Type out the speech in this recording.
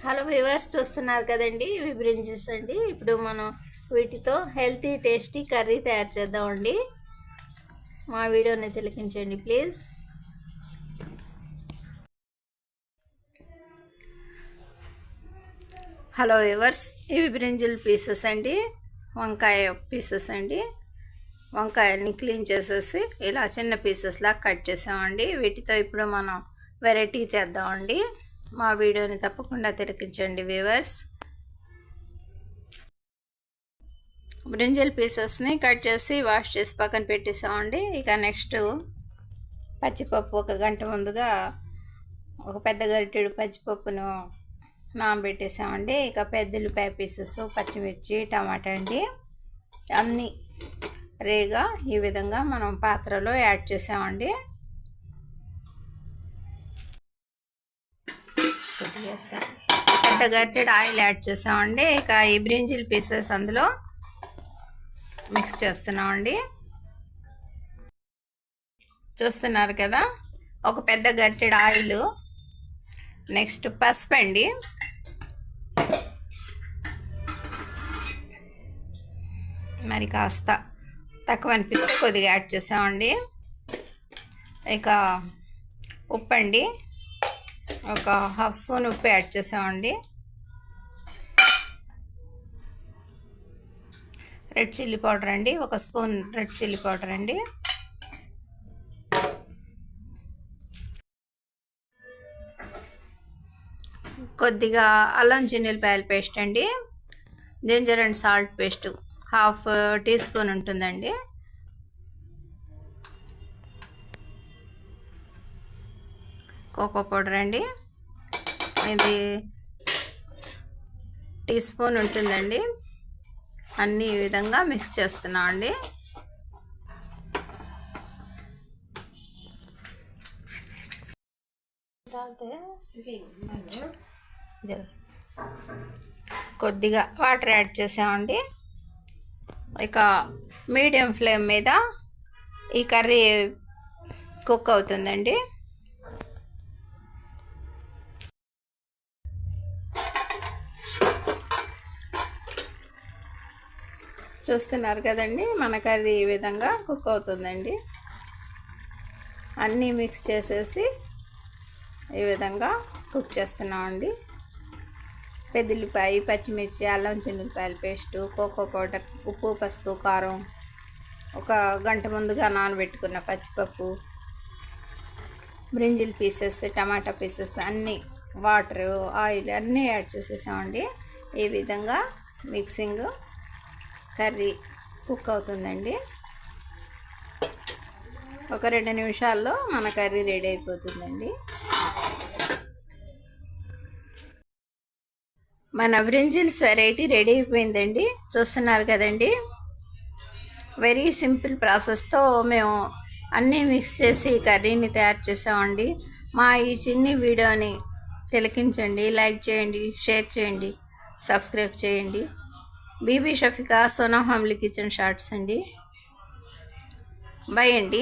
Hello viewers, చూస్తున్నారు కదండి, ఇవి బ్రింజెస్ అండి. ఇప్పుడు మనం వీటితో హెల్తీ టేస్టీ కర్రీ తయారు చేద్దామండి. మా వీడియోని తిలకించండి ప్లీజ్. హలో వ్యూవర్స్, ఇవి బ్రింజల్ పీసెస్ అండి, వంకాయ పీసెస్ అండి. వంకాయల్ని క్లీన్ చేసేసి ఇలా చిన్న పీసెస్లా కట్ చేసామండి. వీటితో ఇప్పుడు మనం వెరైటీ చేద్దామండి. మా వీడియోని తప్పకుండా తిలకించండి వ్యూవర్స్. బ్రింజల్ పీసెస్ని కట్ చేసి వాష్ చేసి పక్కన పెట్టేసామండి. ఇక నెక్స్ట్ పచ్చిపప్పు ఒక గంట ముందుగా ఒక పెద్ద గరిటెడు పచ్చిపప్పును నానబెట్టేసామండి. ఇక పెద్ద ఉల్లిపాయ పీసెస్, పచ్చిమిర్చి, టమాటా అండి అన్నీ రేగా ఈ విధంగా మనం పాత్రలో యాడ్ చేసామండి. పెద్ద గరిటెడు ఆయిల్ యాడ్ చేసామండి. ఇక ఈ బ్రింజల్ పీసెస్ అందులో మిక్స్ చేస్తున్నామండి. చూస్తున్నారు కదా, ఒక పెద్ద గరిటెడు ఆయిల్, నెక్స్ట్ పసుపు అండి, మరి కాస్త తక్కువ అనిపిస్తే కొద్దిగా యాడ్ చేసామండి. ఇక ఉప్పు అండి, ఒక హాఫ్ స్పూన్ ఉప్పు యాడ్ చేసామండి. రెడ్ చిల్లీ పౌడర్ అండి, ఒక స్పూన్ రెడ్ చిల్లీ పౌడర్ అండి. కొద్దిగా అల్లం చిన్నులపాయల పేస్ట్ అండి, ginger and salt paste half teaspoon ఉంటుందండి. కోకో పౌడర్ అండి, ఇది టీ స్పూన్ ఉంటుందండి. అన్నీ ఈ విధంగా మిక్స్ చేస్తున్నాం అండి. కొద్దిగా వాటర్ యాడ్ చేసామండి. ఇక మీడియం ఫ్లేమ్ మీద ఈ కర్రీ కుక్ అవుతుందండి. చూస్తున్నారు కదండి, మన కర్రీ ఈ విధంగా కుక్ అవుతుందండి. అన్నీ మిక్స్ చేసేసి ఈ విధంగా కుక్ చేస్తున్నామండి. పెద్దల్లిపాయ, పచ్చిమిర్చి, అల్లం చిన్నులపాయల పేస్టు, కోకో పౌడర్, ఉప్పు, పసుపు, కారం, ఒక గంట ముందుగా నానబెట్టుకున్న పచ్చిపప్పు, బ్రింజల్ పీసెస్, టమాటా పీసెస్ అన్నీ, వాటరు, ఆయిల్ అన్నీ యాడ్ చేసేసామండి. ఈ విధంగా మిక్సింగ్ కర్రీ కుక్ అవుతుందండి. ఒక 2 నిమిషాల్లో మన కర్రీ రెడీ అయిపోతుందండి. మన బ్రింజల్స్ వెరైటీ రెడీ అయిపోయిందండి. చూస్తున్నారు కదండి, వెరీ సింపుల్ ప్రాసెస్తో మేము అన్నీ మిక్స్ చేసి కర్రీని తయారు చేసామండి. మా ఈ చిన్ని వీడియోని తిలకించండి, లైక్ చేయండి, షేర్ చేయండి, సబ్స్క్రైబ్ చేయండి. Bibi Shafika, Sona family kitchen shorts అండి. బై అండి.